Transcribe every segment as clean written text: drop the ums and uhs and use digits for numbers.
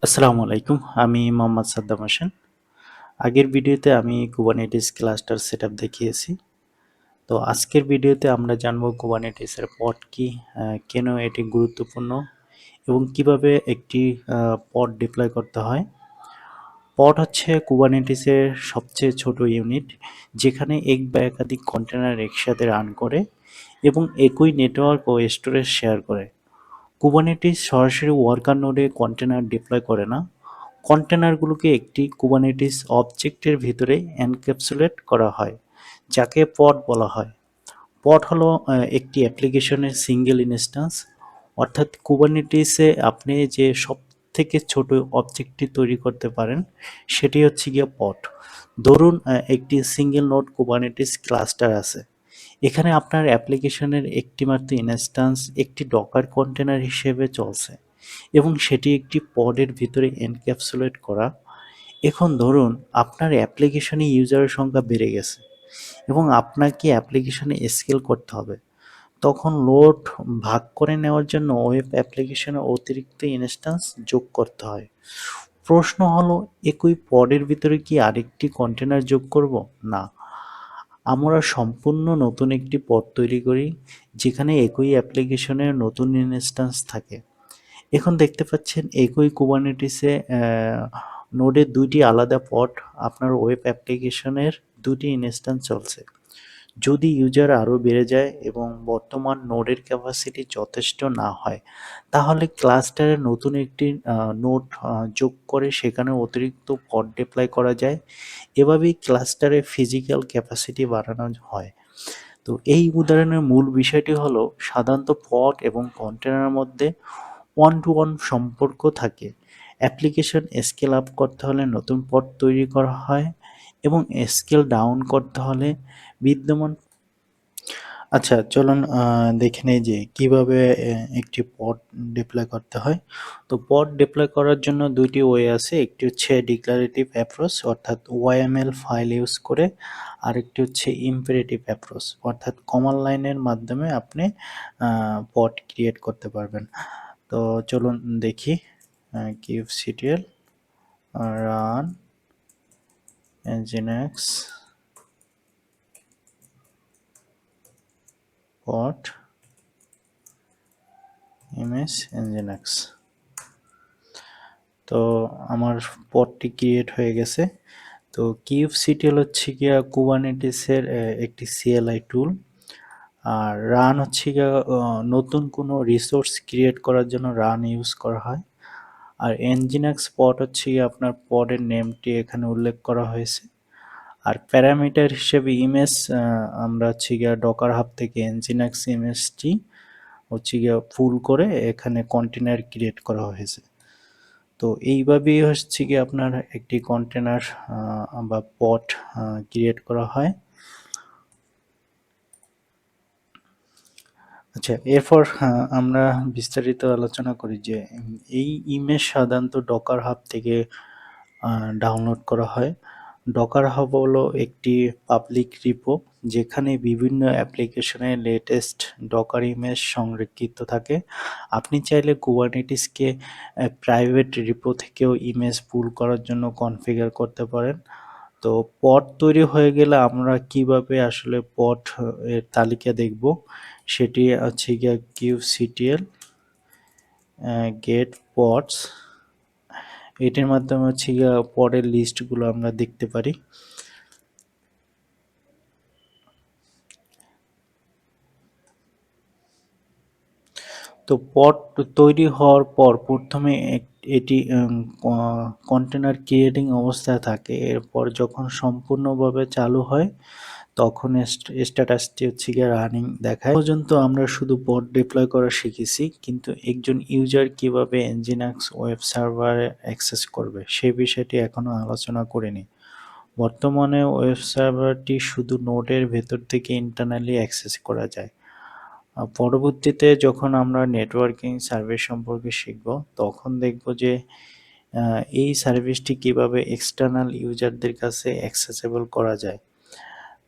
আসসালামু আলাইকুম। আমি মোহাম্মদ সাদ্দাম হোসেন। আগের ভিডিওতে আমি কুবারনেটিস ক্লাস্টার সেটআপ দেখিয়েছি। তো আজকের ভিডিওতে আমরা জানব কুবারনেটিসের পড কি, কেন এটি গুরুত্বপূর্ণ এবং কিভাবে একটি পড ডিপ্লয় করতে হয়। পড হচ্ছে কুবারনেটিসের সবচেয়ে ছোট ইউনিট, যেখানে এক বা একাধিক কন্টেনার একসাথে রান করে এবং একই নেটওয়ার্ক ও স্টোরেজ শেয়ার করে। কুবারনেটিস সরাসরি ওয়ার্কার নোডে কন্টেনার ডিপ্লয় করে না। কন্টেনারগুলোকে একটি কুবারনেটিস অবজেক্টের ভিতরে এনক্যাপসুলেট করা হয়, যাকে পড বলা হয়। পড হলো একটি অ্যাপ্লিকেশনের সিঙ্গেল ইনস্ট্যান্স, অর্থাৎ কুবারনেটিসে আপনি যে সবথেকে ছোট অবজেক্টটি তৈরি করতে পারেন সেটি হচ্ছে গিয়ে পড। ধরুন একটি সিঙ্গেল নোড কুবারনেটিস ক্লাস্টার আছে। এখানে আপনার অ্যাপ্লিকেশনের একটিমাত্র ইনস্ট্যান্স একটি ডকার কন্টেনার হিসেবে চলছে এবং সেটি একটি পডের ভিতরে এনক্যাপসুলেট করা। এখন ধরুন আপনার অ্যাপ্লিকেশনে ইউজারের সংখ্যা বেড়ে গেছে এবং আপনাকে অ্যাপ্লিকেশনে স্কেল করতে হবে। তখন লোড ভাগ করে নেওয়ার জন্য ওয়েব অ্যাপ্লিকেশনে অতিরিক্ত ইনস্ট্যান্স যোগ করতে হয়। প্রশ্ন হলো, একই পডের ভিতরে কি আরেকটি কন্টেনার যোগ করব? না, আমরা সম্পূর্ণ নতুন একটি পড তৈরি করি, যেখানে একই অ্যাপ্লিকেশনের নতুন ইনস্ট্যান্স থাকে। এখন দেখতে পাচ্ছেন একই কুবারনেটিসে নোডে দুইটি আলাদা পড, আপনার ওয়েব অ্যাপ্লিকেশনের দুটি ইনস্ট্যান্স চলছে। যদি ইউজার আরও বেড়ে যায় এবং বর্তমান নোডের ক্যাপাসিটি যথেষ্ট না হয়, তাহলে ক্লাস্টারে নতুন একটি নোড যোগ করে সেখানে অতিরিক্ত পড ডিপ্লয় করা যায়। এভাবেই ক্লাস্টারে ফিজিক্যাল ক্যাপাসিটি বাড়ানো হয়। তো এই উদাহরণের মূল বিষয়টি হলো, সাধারণত পড এবং কন্টেনারের মধ্যে ওয়ান টু ওয়ান সম্পর্ক থাকে। অ্যাপ্লিকেশন স্কেল আপ করতে হলে নতুন পড তৈরি করা হয় এবং স্কেল ডাউন করতে হলে বিদ্যমান। আচ্ছা, চলুন দেখে নেই যে কিভাবে একটি পড ডিপ্লয় করতে হয়। তো পড ডিপ্লয় করার জন্য দুইটি ওয়ে আছে। একটি হচ্ছে ডিক্লারেটিভ অ্যাপ্রোচ, অর্থাৎ ওয়াইএমএল ফাইল ইউজ করে। আরেকটি হচ্ছে ইম্পারেটিভ অ্যাপ্রোচ, অর্থাৎ কমান্ড লাইনের মাধ্যমে আপনি পড ক্রিয়েট করতে পারবেন। তো চলুন দেখি। kubectl run nginx pod ms nginx। তো আমার পডটি ক্রিয়েট হয়ে গেছে। তো kubectl হচ্ছে গিয়া কুবারনেটিসের একটি CLI টুল। আর রান হচ্ছে গিয়া নতুন কোনো রিসোর্স ক্রিয়েট করার জন্য রান ইউজ করা হয়। আর nginx পড হচ্ছে গিয়ে আপনার পডের নেমটি এখানে উল্লেখ করা হয়েছে। আর প্যারামিটার হিসেবে ইমেজ আমরা হচ্ছে গিয়া ডকার হাব থেকে nginx ইমেজটি হচ্ছে গিয়া ফুল করে এখানে কন্টেনার ক্রিয়েট করা হয়েছে। তো এইভাবেই হচ্ছে গিয়ে আপনার একটি কন্টেনার বা পড ক্রিয়েট করা হয়। আচ্ছা, এরপর আমরা বিস্তারিত আলোচনা করি যে এই ইমেজ সাধারণত ডকার হাব থেকে ডাউনলোড করা হয়। ডকার হাব হলো একটি পাবলিক রিপো, যেখানে বিভিন্ন অ্যাপ্লিকেশনের লেটেস্ট ডকার ইমেজ সংরক্ষিত থাকে। আপনি চাইলে কুবারনেটিসকে প্রাইভেট রিপো থেকেও ইমেজ পুল করার জন্য কনফিগার করতে পারেন। তো পড তৈরি হয়ে গেলে আমরা কিভাবে আসলে পড এর তালিকা দেখব, সেটি হচ্ছে গিয়ে kubectl get pods, এটির মাধ্যমে হচ্ছে গিয়ে পডের লিস্টগুলো আমরা দেখতে পারি। তো পড তৈরি হওয়ার পর প্রথমে এটি কন্টেনার ক্রিয়েটিং অবস্থায় থাকে। এরপর যখন সম্পূর্ণভাবে চালু হয় তখন স্ট্যাটাসটি হচ্ছে গিয়ে রানিং দেখায়। পর্যন্ত আমরা শুধু পড ডিপ্লয় করা শিখেছি, কিন্তু একজন ইউজার কিভাবে nginx ওয়েব সার্ভারে অ্যাক্সেস করবে সেই বিষয়টি এখনো আলোচনা করিনি। বর্তমানে ওয়েব সার্ভারটি শুধু নোডের ভেতর থেকে ইন্টারনালি অ্যাক্সেস করা যায়। পরবর্তীতে যখন আমরা নেটওয়ার্কিং সার্ভিস সম্পর্কে শিখব, তখন দেখব যে এই সার্ভিসটি কিভাবে এক্সটার্নাল ইউজারদের কাছে অ্যাক্সেসেবল করা যায়।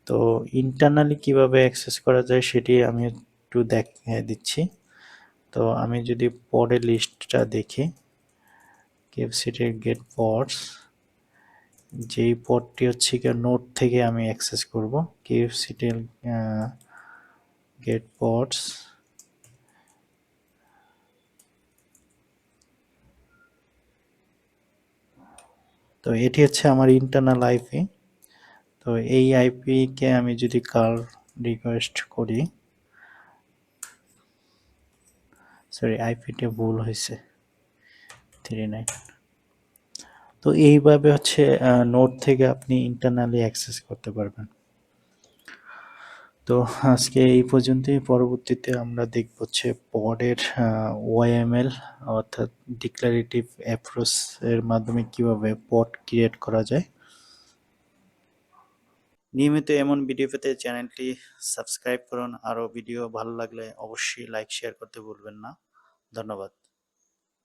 তো ইন্টারনালি কিভাবে অ্যাক্সেস করা যায় সেটি আমি একটু দেখিয়ে দিচ্ছি। তো আমি যদি পডের লিস্টটা দেখি, কেএফসিটির গেট পডস, যেই পডটি হচ্ছে গিয়ে নোড থেকে আমি অ্যাক্সেস করব। কেএফসিটির গেট পডস, তো এটি হচ্ছে আমার ইন্টারনাল আইপি। তো এই আইপি কে আমি যদি কার রিকোয়েস্ট করি, সরি আইপিটা ভুল হয়েছে 39। তো এইভাবে হচ্ছে নোড থেকে আপনি ইন্টারনালি অ্যাক্সেস করতে পারবেন। তো আজকে এই পর্যন্তই। পরবর্তীতে আমরা দেখব হচ্ছে পডের ওয়াইএমএল অর্থাৎ ডিক্লারেটিভ অ্যাপ্রোচ এর মাধ্যমে কিভাবে পড ক্রিয়েট করা যায়। নিয়মিত এমন ভিডিও পেতে চ্যানেলটি সাবস্ক্রাইব করুন। আরও ভিডিও ভালো লাগলে অবশ্যই লাইক শেয়ার করতে ভুলবেন না। ধন্যবাদ।